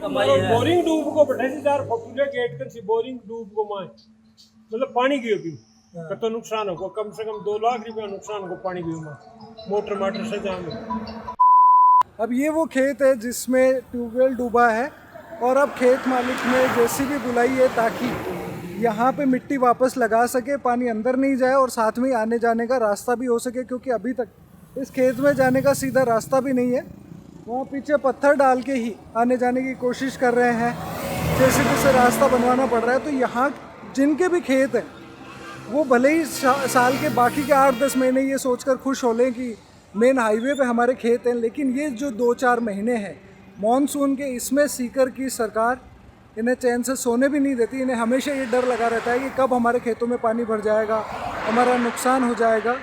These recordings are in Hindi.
बोरिंग डूब को बैठे सी यार फटूले गेट कर सी बोरिंग डूब को माए मतलब पानी गियो भी तो नुकसान हो कम से कम 2 लाख रुपया नुकसान हो पानी गियो मां मोटर से जाम। अब ये वो खेत है जिसमें ट्यूबवेल डूबा है और अब खेत मालिक ने जेसीबी बुलाई है ताकि यहाँ पे मिट्टी वापस लगा सके, पानी अंदर नहीं जाए और साथ में आने जाने का रास्ता भी हो सके, क्योंकि अभी तक इस खेत में जाने का सीधा रास्ता भी नहीं है। वहाँ पीछे पत्थर डाल के ही आने जाने की कोशिश कर रहे हैं, जेसीबी से रास्ता बनवाना पड़ रहा है। तो यहाँ जिनके भी खेत हैं वो भले ही साल के बाकी के 8-10 महीने ये सोचकर खुश हो लें कि मेन हाईवे पे हमारे खेत हैं, लेकिन ये जो 2-4 महीने हैं मॉनसून के, इसमें सीकर की सरकार इन्हें चैन से सोने भी नहीं देती। इन्हें हमेशा ये डर लगा रहता है कि कब हमारे खेतों में पानी भर जाएगा, हमारा नुकसान हो जाएगा।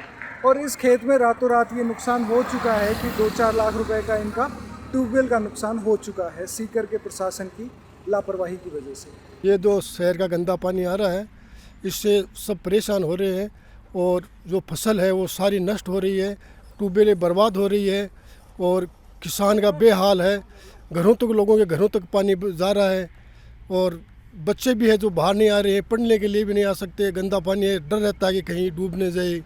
और इस खेत में रातों रात ये नुकसान हो चुका है कि 2-4 लाख रुपए का इनका ट्यूबवेल का नुकसान हो चुका है सीकर के प्रशासन की लापरवाही की वजह से। ये जो शहर का गंदा पानी आ रहा है इससे सब परेशान हो रहे हैं और जो फसल है वो सारी नष्ट हो रही है, ट्यूबवेलें बर्बाद हो रही है और किसान का बेहाल है। घरों तक, लोगों के घरों तक पानी जा रहा है और बच्चे भी हैं जो बाहर नहीं आ रहे हैं, पढ़ने के लिए भी नहीं आ सकते, गंदा पानी है, डर रहता है कि कहीं डूब न जाए।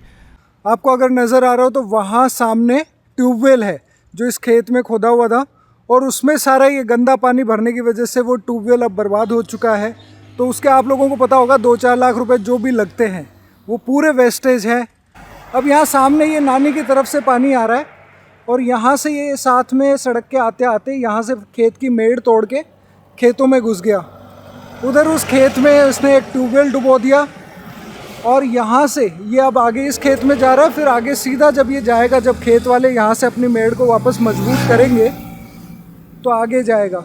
आपको अगर नज़र आ रहा हो तो वहाँ सामने ट्यूबवेल है जो इस खेत में खोदा हुआ था और उसमें सारा ये गंदा पानी भरने की वजह से वो ट्यूबवेल अब बर्बाद हो चुका है। तो उसके आप लोगों को पता होगा 2-4 लाख रुपए जो भी लगते हैं वो पूरे वेस्टेज है। अब यहाँ सामने ये नानी की तरफ से पानी आ रहा है और यहाँ से ये साथ में सड़क के आते आते यहाँ से खेत की मेड़ तोड़ के खेतों में घुस गया। उधर उस खेत में उसने एक ट्यूबवेल डुबो दिया और यहाँ से ये अब आगे इस खेत में जा रहा है। फिर आगे सीधा जब ये जाएगा, जब खेत वाले यहाँ से अपनी मेड़ को वापस मजबूत करेंगे तो आगे जाएगा।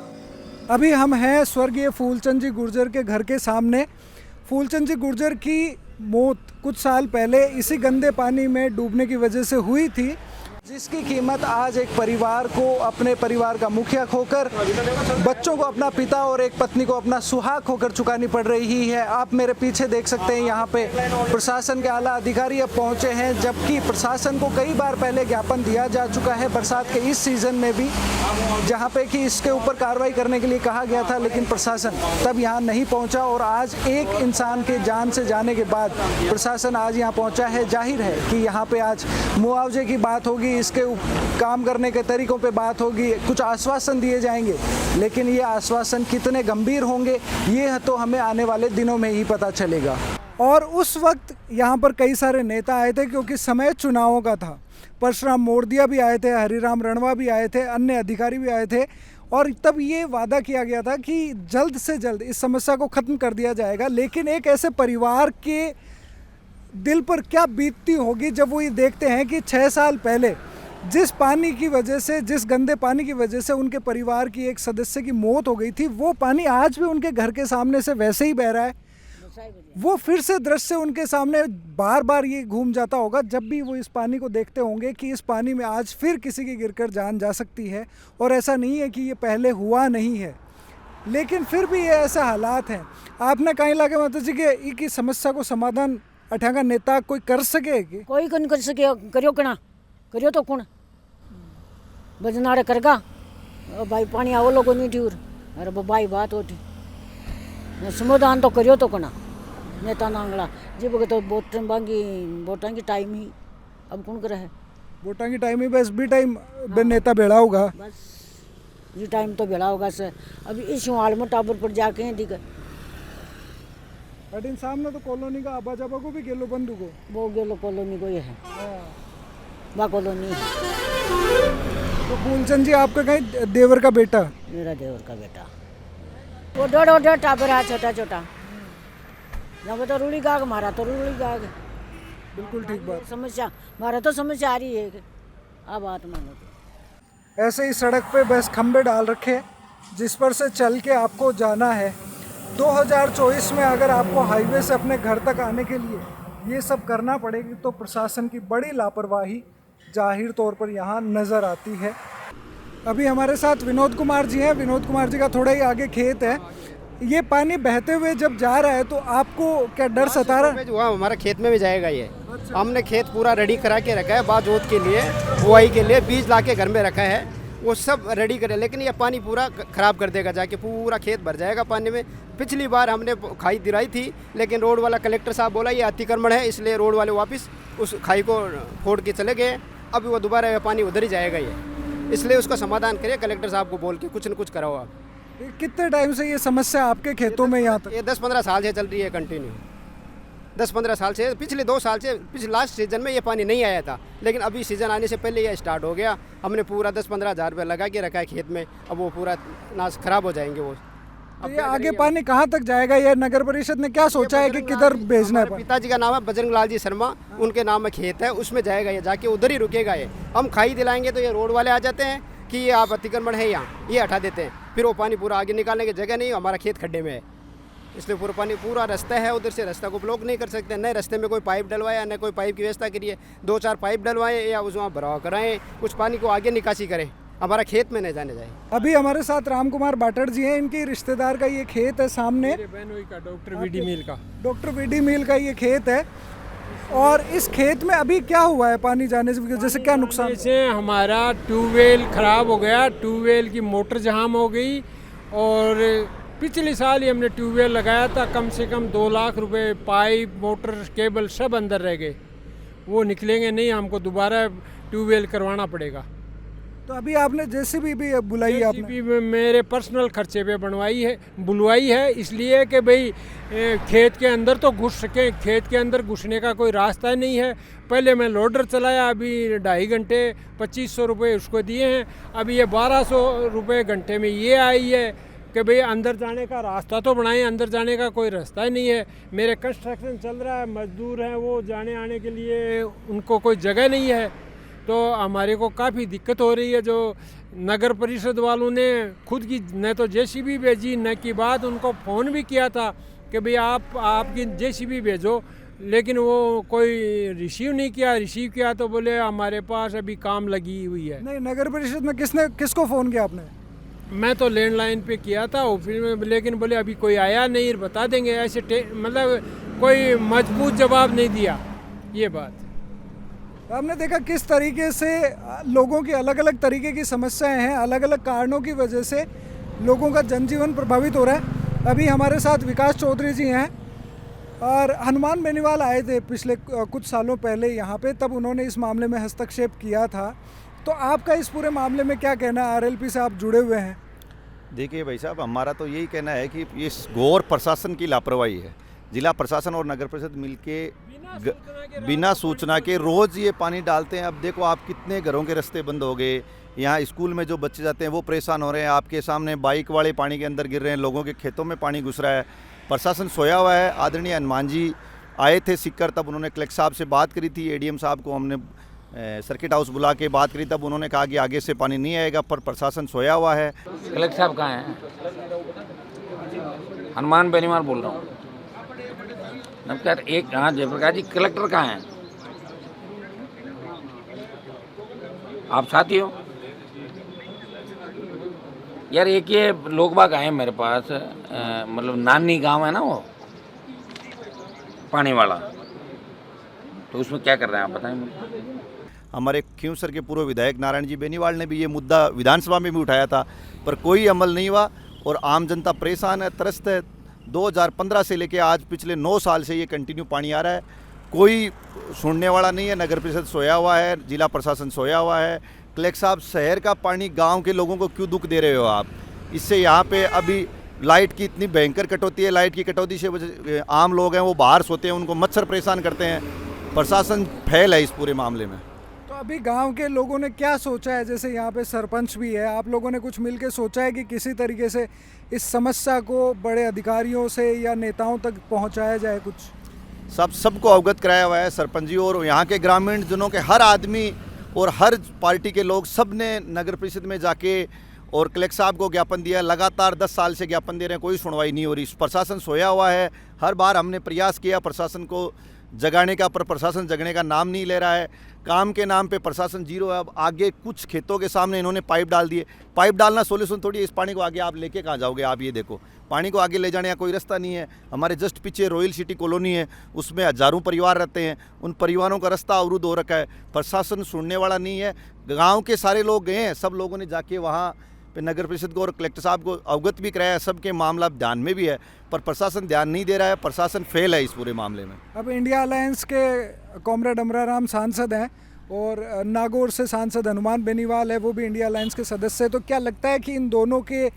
अभी हम हैं स्वर्गीय फूलचंद जी गुर्जर के घर के सामने। फूलचंद जी गुर्जर की मौत कुछ साल पहले इसी गंदे पानी में डूबने की वजह से हुई थी, जिसकी कीमत आज एक परिवार को, अपने परिवार का मुखिया खोकर, बच्चों को अपना पिता और एक पत्नी को अपना सुहाग खोकर चुकानी पड़ रही है। आप मेरे पीछे देख सकते हैं यहाँ पे प्रशासन के आला अधिकारी अब पहुँचे हैं, जबकि प्रशासन को कई बार पहले ज्ञापन दिया जा चुका है बरसात के इस सीज़न में भी, जहाँ पे कि इसके ऊपर कार्रवाई करने के लिए कहा गया था, लेकिन प्रशासन तब यहाँ नहीं पहुँचा। और आज एक इंसान के जान से जाने के बाद प्रशासन आज यहाँ पहुँचा है। जाहिर है कि यहाँ पे आज मुआवजे की बात होगी, इसके काम करने के तरीकों पे बात होगी, कुछ आश्वासन दिए जाएंगे, लेकिन ये आश्वासन कितने गंभीर होंगे ये तो हमें आने वाले दिनों में ही पता चलेगा। और उस वक्त यहाँ पर कई सारे नेता आए थे क्योंकि समय चुनावों का था। परशुराम मोरदिया भी आए थे, हरिराम रणवा भी आए थे, अन्य अधिकारी भी आए थे और तब ये वादा किया गया था कि जल्द से जल्द इस समस्या को ख़त्म कर दिया जाएगा। लेकिन एक ऐसे परिवार के दिल पर क्या बीतती होगी जब वो ये देखते हैं कि 6 साल पहले जिस पानी की वजह से, जिस गंदे पानी की वजह से उनके परिवार की एक सदस्य की मौत हो गई थी, वो पानी आज भी उनके घर के सामने से वैसे ही बह रहा है। वो फिर से दृश्य उनके सामने बार बार ये घूम जाता होगा जब भी वो इस पानी को देखते होंगे कि इस पानी में आज फिर किसी की गिरकर जान जा सकती है। और ऐसा नहीं है कि ये पहले हुआ नहीं है, लेकिन फिर भी ये ऐसे हालात हैं। आपने कहीं लगे माता जी के की समस्या को समाधान अठागा नेता कोई कर सके कि? कोई नहीं कर सके। करियो कना करियो तो कौन बजनाड़े करगा भाई पानी आओ लोगों नहीं ठूर अरे भाई बात होती समाधान तो करियो तो कना नेता नांगला जी बगे तो वोटां की टाइम ही अब कौन करे है वोटां की टाइम ही बस भी टाइम नेता बेड़ा होगा, बस ये टाइम तो बेड़ा होगा सर। अभी इस हाल में टावर पर जाके दिक्कत अटिन सामने तो कॉलोनी का आबा जाबा को भी गेलो बंधु को वो गेलो कॉलोनी को ये है बा कॉलोनी। तो फूलचंद जी आपका कहीं देवर का बेटा? मेरा देवर का बेटा वो डोड़ टावर है छोटा छोटा, जब तो रूढ़ी गाग मारा तो रूढ़ी गाग। बिल्कुल ठीक बात। समस्या मारा तो समस्या आ रही है कि अब बात मानो तो। ऐसे ही सड़क पे बस खंबे डाल रखे जिस पर से चल के आपको जाना है। 2024 में अगर आपको हाईवे से अपने घर तक आने के लिए ये सब करना पड़ेगी तो प्रशासन की बड़ी लापरवाही जाहिर तौर पर यहाँ नज़र आती है। अभी हमारे साथ विनोद कुमार जी हैं। विनोद कुमार जी का थोड़ा ही आगे खेत है। ये पानी बहते हुए जब जा रहा है तो आपको क्या डर सता रहा है? जो हमारा खेत में भी जाएगा ये। हमने खेत पूरा रेडी करा के रखा है बाजोत के लिए, बुआई के लिए बीज ला के घर में रखा है। वो सब रेडी करे, लेकिन ये पानी पूरा ख़राब कर देगा, जाके पूरा खेत भर जाएगा पानी में। पिछली बार हमने खाई दिलाई थी, लेकिन रोड वाला कलेक्टर साहब बोला ये अतिक्रमण है, इसलिए रोड वाले वापस उस खाई को फोड़ के चले गए। अब वो दोबारा पानी उधर ही जाएगा ये, इसलिए उसका समाधान करिए कलेक्टर साहब को बोल के, कुछ न कुछ कराओ आप। ये कितने टाइम से ये समस्या आपके खेतों में यहाँ तक? ये 10-15 साल से चल रही है कंटिन्यू, 10-15 साल से। पिछले 2 साल से, पिछले लास्ट सीजन में ये पानी नहीं आया था, लेकिन अभी सीजन आने से पहले ये स्टार्ट हो गया। हमने पूरा 10-15 हज़ार रुपये लगा के रखा है खेत में, अब वो पूरा नाश खराब हो जाएंगे वो। तो ये आगे पानी कहाँ तक जाएगा? ये नगर परिषद ने क्या सोचा है कि किधर भेजना है? पिताजी का नाम है बजरंग लाल जी शर्मा, उनके नाम में खेत है, उसमें जाएगा ये, जाके उधर ही रुकेगा ये। हम खाई दिलाएंगे तो ये रोड वाले आ जाते हैं कि ये आप अतिक्रमण है यहाँ, ये हटा देते हैं, फिर वो पानी पूरा आगे निकालने की जगह नहीं, हमारा खेत खड्डे में है, इसलिए पूरा पानी, पूरा रास्ता है उधर से, रास्ता को ब्लॉक नहीं कर सकते। नए रास्ते में कोई पाइप डलवाया, न कोई पाइप की व्यवस्था करिए, 2-4 पाइप डलवाएं या उस वहाँ भराव कराएं, कुछ पानी को आगे निकासी करें, हमारा खेत में नहीं जाने जाए। अभी हमारे साथ राम कुमार बाटड़ जी हैं, इनकी रिश्तेदार का ये खेत है सामने, डॉक्टर वीडी मिल का। डॉक्टर वीडी मिल का ये खेत है। और इस खेत में अभी क्या हुआ है पानी जाने से, वजह से क्या नुकसान? जैसे हमारा ट्यूबवेल ख़राब हो गया, ट्यूबवेल की मोटर जाम हो गई, और पिछले साल ही हमने ट्यूबवेल लगाया था, कम से कम 2 लाख रुपए, पाइप, मोटर, केबल सब अंदर रह गए, वो निकलेंगे नहीं, हमको दोबारा ट्यूबवेल करवाना पड़ेगा। तो अभी आपने जेसीबी भी बुलाई है आपने? जेसीबी मेरे पर्सनल खर्चे पे बुलवाई है, इसलिए कि भाई खेत के अंदर तो घुस सके, खेत के अंदर घुसने का कोई रास्ता ही नहीं है। पहले मैं लोडर चलाया, अभी 2.5 घंटे 2500 रुपये उसको दिए हैं, अभी ये 1200 रुपये घंटे में ये आई है कि भाई अंदर जाने का रास्ता तो बनाएं, अंदर जाने का कोई रास्ता ही नहीं है। मेरे कंस्ट्रक्शन चल रहा है, मजदूर हैं, वो जाने आने के लिए उनको कोई जगह नहीं है, तो हमारे को काफ़ी दिक्कत हो रही है। जो नगर परिषद वालों ने खुद की न तो जेसीबी भेजी, न की बात उनको फ़ोन भी किया था कि भाई आपकी जेसीबी भेजो, लेकिन वो कोई रिसीव नहीं किया। रिसीव किया तो बोले हमारे पास अभी काम लगी हुई है। नहीं, नगर परिषद में किसको फ़ोन किया आपने? मैं तो लैंडलाइन पे किया था ऑफिस में, लेकिन बोले अभी कोई आया नहीं, बता देंगे, ऐसे मतलब कोई मजबूत जवाब नहीं दिया। ये बात हमने देखा किस तरीके से लोगों की अलग अलग तरीके की समस्याएं हैं, अलग अलग कारणों की वजह से लोगों का जनजीवन प्रभावित हो रहा है। अभी हमारे साथ विकास चौधरी जी हैं, और हनुमान बेनीवाल आए थे पिछले कुछ सालों पहले यहाँ पे, तब उन्होंने इस मामले में हस्तक्षेप किया था। तो आपका इस पूरे मामले में क्या कहना है? आरएलपी से आप जुड़े हुए हैं। देखिए भाई साहब, हमारा तो यही कहना है कि ये गौर प्रशासन की लापरवाही है। जिला प्रशासन और नगर परिषद मिलके बिना सूचना के रोज़ ये पानी डालते हैं। अब देखो आप, कितने घरों के रास्ते बंद हो गए, यहाँ स्कूल में जो बच्चे जाते हैं वो परेशान हो रहे हैं, आपके सामने बाइक वाले पानी के अंदर गिर रहे हैं, लोगों के खेतों में पानी घुस रहा है। प्रशासन सोया हुआ है। आदरणीय हनुमान जी आए थे सिक्कर, तब उन्होंने कलेक्टर साहब से बात करी थी, एडीएम साहब को हमने सर्किट हाउस बुला के बात करी, तब उन्होंने कहा कि आगे से पानी नहीं आएगा, पर प्रशासन सोया हुआ है। कलेक्टर साहब कहाँ हैं? हनुमान बेनीवाल बोल रहा हूँ। नमस्कार। एक हाँ जयप्रकाश जी, कलेक्टर कहाँ हैं? आप साथी हो? यार एक ये लोग बाग आए मेरे पास, मतलब नानी गांव है ना वो पानी वाला, तो उसमें क्या कर रहे हैं आप बताएं मुझे। हमारे खींवसर के पूर्व विधायक नारायण जी बेनीवाल ने भी ये मुद्दा विधानसभा में भी उठाया था, पर कोई अमल नहीं हुआ और आम जनता परेशान है, त्रस्त है। 2015 से लेके आज पिछले 9 साल से ये कंटिन्यू पानी आ रहा है, कोई सुनने वाला नहीं है। नगर परिषद सोया हुआ है, जिला प्रशासन सोया हुआ है। कलेक्टर साहब, शहर का पानी गांव के लोगों को क्यों दुख दे रहे हो आप? इससे यहाँ पे अभी लाइट की इतनी भयंकर कटौती है, लाइट की कटौती से वजह आम लोग हैं वो बाहर सोते हैं, उनको मच्छर परेशान करते हैं। प्रशासन फेल है इस पूरे मामले में। तो अभी गांव के लोगों ने क्या सोचा है? जैसे यहाँ पे सरपंच भी है, आप लोगों ने कुछ मिलके सोचा है कि किसी तरीके से इस समस्या को बड़े अधिकारियों से या नेताओं तक पहुँचाया जाए? कुछ सबको अवगत कराया हुआ है सरपंच जी, और यहाँ के ग्रामीण जनों के हर आदमी और हर पार्टी के लोग सब ने नगर परिषद में जाके और कलेक्टर साहब को ज्ञापन दिया। लगातार 10 साल से ज्ञापन दे रहे हैं, कोई सुनवाई नहीं हो रही। प्रशासन सोया हुआ है। हर बार हमने प्रयास किया प्रशासन को जगाने का, पर प्रशासन जगने का नाम नहीं ले रहा है। काम के नाम पे प्रशासन जीरो है। अब आगे कुछ खेतों के सामने इन्होंने पाइप डाल दिए। पाइप डालना सोल्यूशन थोड़ी है। इस पानी को आगे आप लेके कहाँ जाओगे? आप ये देखो, पानी को आगे ले जाने का कोई रास्ता नहीं है। हमारे जस्ट पीछे रॉयल सिटी कॉलोनी है, उसमें हजारों परिवार रहते हैं। उन परिवारों का रास्ता अवरुद्ध हो रखा है। प्रशासन सुनने वाला नहीं है। गाँव के सारे लोग गए हैं, सब लोगों ने जाके वहाँ पे नगर परिषद को और कलेक्टर साहब को अवगत भी कराया। सबके मामला ध्यान में भी है, पर प्रशासन ध्यान नहीं दे रहा है। प्रशासन फेल है इस पूरे मामले में। अब इंडिया अलायंस के कॉमरेड अमराराम सांसद हैं और नागौर से सांसद हनुमान बेनीवाल है, वो भी इंडिया अलायंस के सदस्य हैं। तो क्या लगता है कि इन दोनों के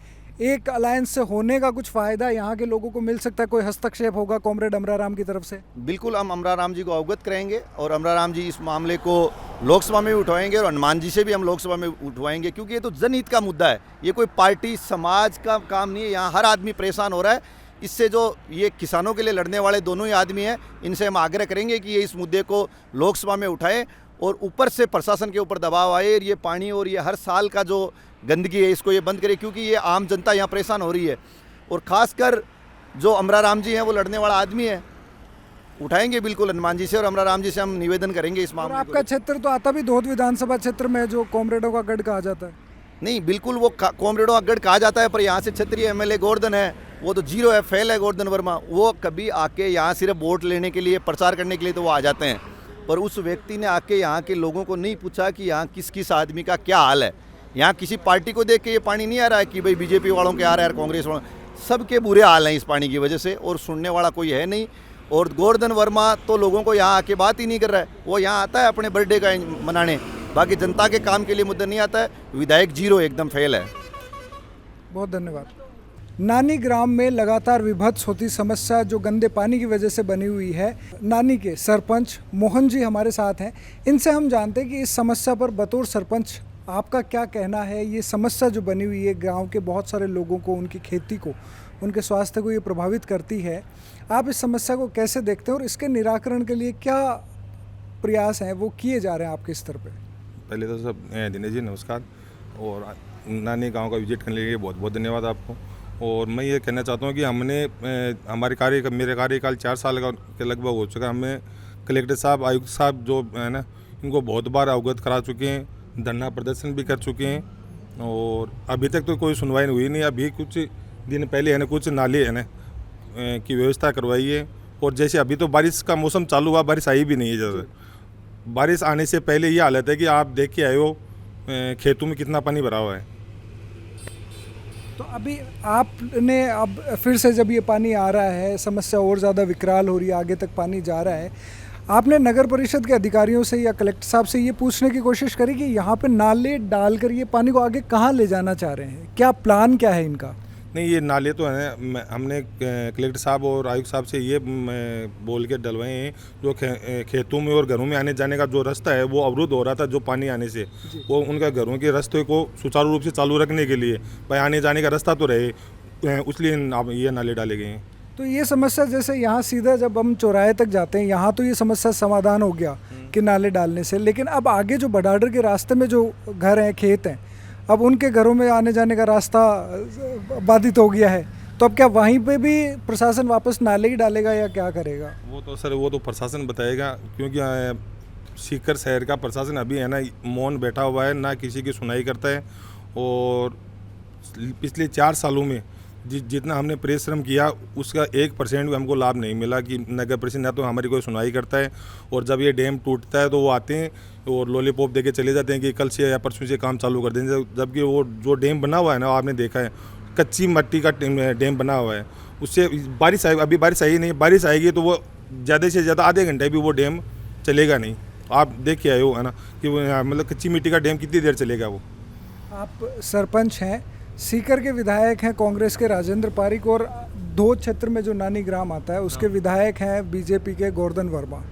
एक अलायंस से होने का कुछ फ़ायदा यहाँ के लोगों को मिल सकता है? कोई हस्तक्षेप होगा कॉमरेड अमराराम की तरफ से? बिल्कुल, हम अमराराम जी को अवगत कराएंगे और अमराराम जी इस मामले को लोकसभा में भी उठाएंगे और हनुमान जी से भी हम लोकसभा में उठवाएंगे, क्योंकि ये तो जनहित का मुद्दा है। ये कोई पार्टी समाज का काम नहीं है। यहाँ हर आदमी परेशान हो रहा है। इससे जो ये किसानों के लिए लड़ने वाले दोनों ही आदमी हैं, इनसे हम आग्रह करेंगे कि ये इस मुद्दे को लोकसभा में उठाएं और ऊपर से प्रशासन के ऊपर दबाव आए और ये पानी और ये हर साल का जो गंदगी है इसको ये बंद करे, क्योंकि ये आम जनता यहाँ परेशान हो रही है। और ख़ासकर जो अमराराम जी हैं वो लड़ने वाला आदमी है। उठाएंगे बिल्कुल हनुमान जी से और अमराराम जी से हम निवेदन करेंगे इस और मामले को। आपका क्षेत्र तो आता भी धोद विधानसभा क्षेत्र में, जो कॉमरेडों का गढ़ कहा जाता है। नहीं, बिल्कुल वो कॉमरेडों का गढ़ कहा जाता है, पर यहाँ से क्षेत्रीय एमएलए गोवर्धन है, वो तो जीरो है, फेल है गोवर्धन वर्मा। वो कभी आके यहाँ सिर्फ वोट लेने के लिए, प्रचार करने के लिए तो वो आ जाते हैं, पर उस व्यक्ति ने आके यहाँ के लोगों को नहीं पूछा कि यहाँ किस किस आदमी का क्या हाल है। यहाँ किसी पार्टी को देख के ये पानी नहीं आ रहा है कि भाई बीजेपी वालों के आ रहा है, कांग्रेस वालों, सबके बुरे हाल हैं इस पानी की वजह से, और सुनने वाला कोई है नहीं। और गोवर्धन वर्मा तो लोगों को यहाँ आके बात ही नहीं कर रहा है। वो यहाँ आता है अपने बर्थडे का मनाने, बाकी जनता के काम के लिए मुद्दा नहीं आता है। विधायक जीरो, एकदम फेल है। बहुत धन्यवाद। नानी ग्राम में लगातार विभत्स होती समस्या जो गंदे पानी की वजह से बनी हुई है। नानी के सरपंच मोहन जी हमारे साथ हैं। इनसे हम जानते हैं कि इस समस्या पर बतौर सरपंच आपका क्या कहना है। ये समस्या जो बनी हुई है गांव के बहुत सारे लोगों को, उनकी खेती को, उनके स्वास्थ्य को ये प्रभावित करती है। आप इस समस्या को कैसे देखते हैं और इसके निराकरण के लिए क्या प्रयास हैं वो किए जा रहे हैं आपके स्तर पर? पहले तो सब दिनेश जी नमस्कार, और नानी गांव का विजिट करने के लिए बहुत बहुत धन्यवाद आपको। और मैं ये कहना चाहता हूँ कि हमने मेरे कार्यकाल 4 साल का के लगभग हो चुका। हमें कलेक्टर साहब, आयुक्त साहब जो है ना, इनको बहुत बार अवगत करा चुके हैं, धरना प्रदर्शन भी कर चुके हैं, और अभी तक तो कोई सुनवाई हुई नहीं। अभी कुछ दिन पहले है ना कुछ नाले है ना की व्यवस्था करवाई है, और जैसे अभी तो बारिश का मौसम चालू हुआ, बारिश आई भी नहीं है। जैसे बारिश आने से पहले ये हालत है कि आप देख के आए हो खेतों में कितना पानी भरा हुआ है। तो अभी आपने अब फिर से जब ये पानी आ रहा है, समस्या और ज़्यादा विकराल हो रही है, आगे तक पानी जा रहा है, आपने नगर परिषद के अधिकारियों से या कलेक्टर साहब से ये पूछने की कोशिश करी कि यहाँ पे नाले डालकर ये पानी को आगे कहाँ ले जाना चाह रहे हैं? क्या प्लान क्या है इनका? नहीं, ये नाले तो है, हमने कलेक्टर साहब और आयुक्त साहब से ये बोल के डलवाए हैं, जो खेतों में और घरों में आने जाने का जो रास्ता है वो अवरुद्ध हो रहा था जो पानी आने से, वो उनका घरों के रास्ते को सुचारू रूप से चालू रखने के लिए भाई आने जाने का रास्ता तो रहे, इसलिए ये नाले डाले गए हैं। तो ये समस्या जैसे यहाँ सीधा जब हम चौराहे तक जाते हैं, यहाँ तो ये समस्या समाधान हो गया कि नाले डालने से, लेकिन अब आगे जो बडाडर के रास्ते में जो घर हैं, खेत हैं, अब उनके घरों में आने जाने का रास्ता बाधित हो गया है, तो अब क्या वहीं पे भी प्रशासन वापस नाले ही डालेगा या क्या करेगा? वो तो सर वो तो प्रशासन बताएगा, क्योंकि सीकर शहर का प्रशासन अभी है ना मौन बैठा हुआ है, ना किसी की सुनाई करता है। और पिछले 4 सालों में जितना हमने परिश्रम किया उसका 1% भी हमको लाभ नहीं मिला कि नगर परिषद ना तो हमारी कोई सुनवाई करता है, और जब ये डैम टूटता है तो वो आते हैं और लॉलीपॉप देके चले जाते हैं कि कल से या परसों से काम चालू कर देंगे, जबकि वो जो डैम बना हुआ है ना, आपने देखा है कच्ची मिट्टी का डैम बना हुआ है, उससे बारिश आई, अभी बारिश आई नहीं, बारिश आएगी तो वो ज़्यादा से ज़्यादा आधे घंटे भी वो डैम चलेगा नहीं। आप देख के आए हो है ना कि मतलब कच्ची मिट्टी का डैम कितनी देर चलेगा वो। आप सरपंच हैं, सीकर के विधायक हैं कांग्रेस के राजेंद्र पारिक, और धोद क्षेत्र में जो नानी ग्राम आता है उसके विधायक हैं बीजेपी के गोवर्धन वर्मा।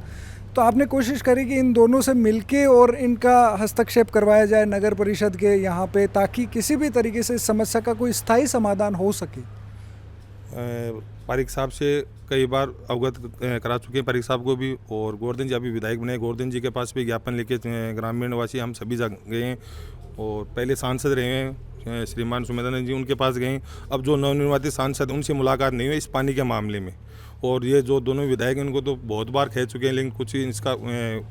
तो आपने कोशिश करी कि इन दोनों से मिलके और इनका हस्तक्षेप करवाया जाए नगर परिषद के यहाँ पे, ताकि किसी भी तरीके से इस समस्या का कोई स्थायी समाधान हो सके। पारिक साहब से कई बार अवगत करा चुके हैं, पारिक साहब को भी, और गोवर्धन जी अभी विधायक बने, गोवर्धन जी के पास भी ज्ञापन लेके ग्रामीण निवासी हम सभी जा गए हैं, और पहले सांसद रहे हैं श्रीमान सुमेधानंद जी, उनके पास गए। अब जो नवनिर्वाचित सांसद उनसे मुलाकात नहीं हुई इस पानी के मामले में, और ये जो दोनों विधायक हैं इनको तो बहुत बार कह चुके हैं, लेकिन कुछ इसका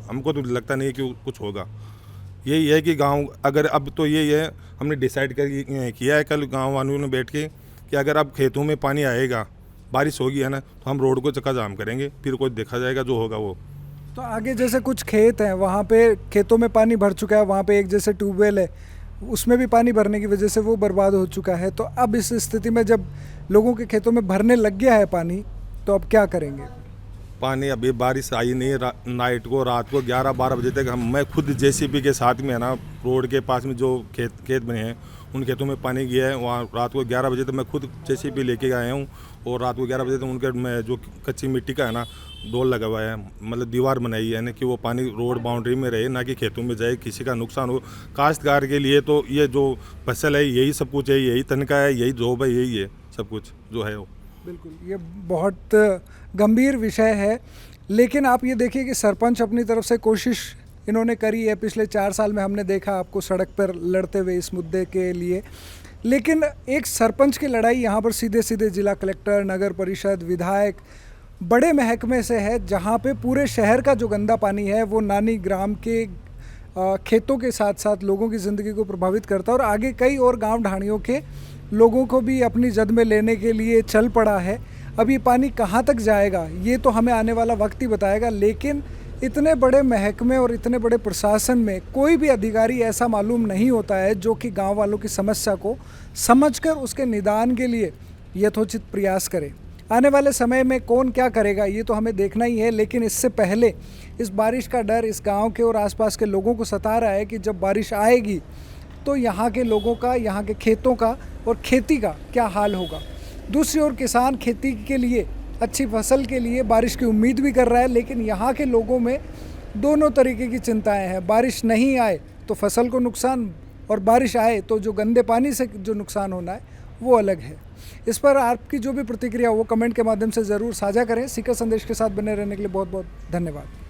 हमको तो लगता नहीं है कि कुछ होगा। यही है कि गांव अगर अब तो यही है, हमने डिसाइड किया है कल गांव वालों ने बैठ के कि अगर अब खेतों में पानी आएगा, बारिश होगी है ना, तो हम रोड को चक्का जाम करेंगे, फिर कोई देखा जाएगा जो होगा वो। तो आगे जैसे कुछ खेत हैं वहाँ पे खेतों में पानी भर चुका है, वहाँ पे एक जैसे ट्यूबवेल है उसमें भी पानी भरने की वजह से वो बर्बाद हो चुका है। तो अब इस स्थिति में जब लोगों के खेतों में भरने लग गया है पानी, तो अब क्या करेंगे? पानी अभी बारिश आई नहीं है, नाइट को रात को 11-12 बजे तक मैं खुद जेसीबी के साथ में है ना, रोड के पास में जो खेत बने हैं उन खेतों में पानी गया है। वहाँ रात को 11 बजे तक मैं खुद जेसीबी लेके आया हूँ और रात को 11 बजे तक उनके में जो कच्ची मिट्टी का है ना डोल लगा हुआ है, मतलब दीवार बनाई है ना कि वो पानी रोड बाउंड्री में रहे, ना कि खेतों में जाए, किसी का नुकसान हो। काश्तकार के लिए तो ये जो फसल है यही सब कुछ है, यही तनख्वाह है, यही जॉब है, यही है सब कुछ जो है वो। बिल्कुल, ये बहुत गंभीर विषय है। लेकिन आप ये देखिए कि सरपंच अपनी तरफ से कोशिश इन्होंने करी है। पिछले 4 साल में हमने देखा आपको सड़क पर लड़ते हुए इस मुद्दे के लिए, लेकिन एक सरपंच की लड़ाई यहाँ पर सीधे सीधे जिला कलेक्टर, नगर परिषद, विधायक, बड़े महकमे से है, जहाँ पे पूरे शहर का जो गंदा पानी है वो नानी ग्राम के खेतों के साथ साथ लोगों की ज़िंदगी को प्रभावित करता है और आगे कई और गांव ढाणियों के लोगों को भी अपनी जद में लेने के लिए चल पड़ा है। अब ये पानी कहाँ तक जाएगा ये तो हमें आने वाला वक्त ही बताएगा, लेकिन इतने बड़े महकमे और इतने बड़े प्रशासन में कोई भी अधिकारी ऐसा मालूम नहीं होता है जो कि गांव वालों की समस्या को समझकर उसके निदान के लिए यथोचित प्रयास करे। आने वाले समय में कौन क्या करेगा ये तो हमें देखना ही है, लेकिन इससे पहले इस बारिश का डर इस गांव के और आसपास के लोगों को सता रहा है कि जब बारिश आएगी तो यहाँ के लोगों का, यहाँ के खेतों का और खेती का क्या हाल होगा। दूसरी ओर किसान खेती के लिए, अच्छी फसल के लिए बारिश की उम्मीद भी कर रहा है, लेकिन यहाँ के लोगों में दोनों तरीके की चिंताएं हैं। बारिश नहीं आए तो फसल को नुकसान, और बारिश आए तो जो गंदे पानी से जो नुकसान होना है वो अलग है। इस पर आपकी जो भी प्रतिक्रिया वो कमेंट के माध्यम से ज़रूर साझा करें। सीकर संदेश के साथ बने रहने के लिए बहुत बहुत धन्यवाद।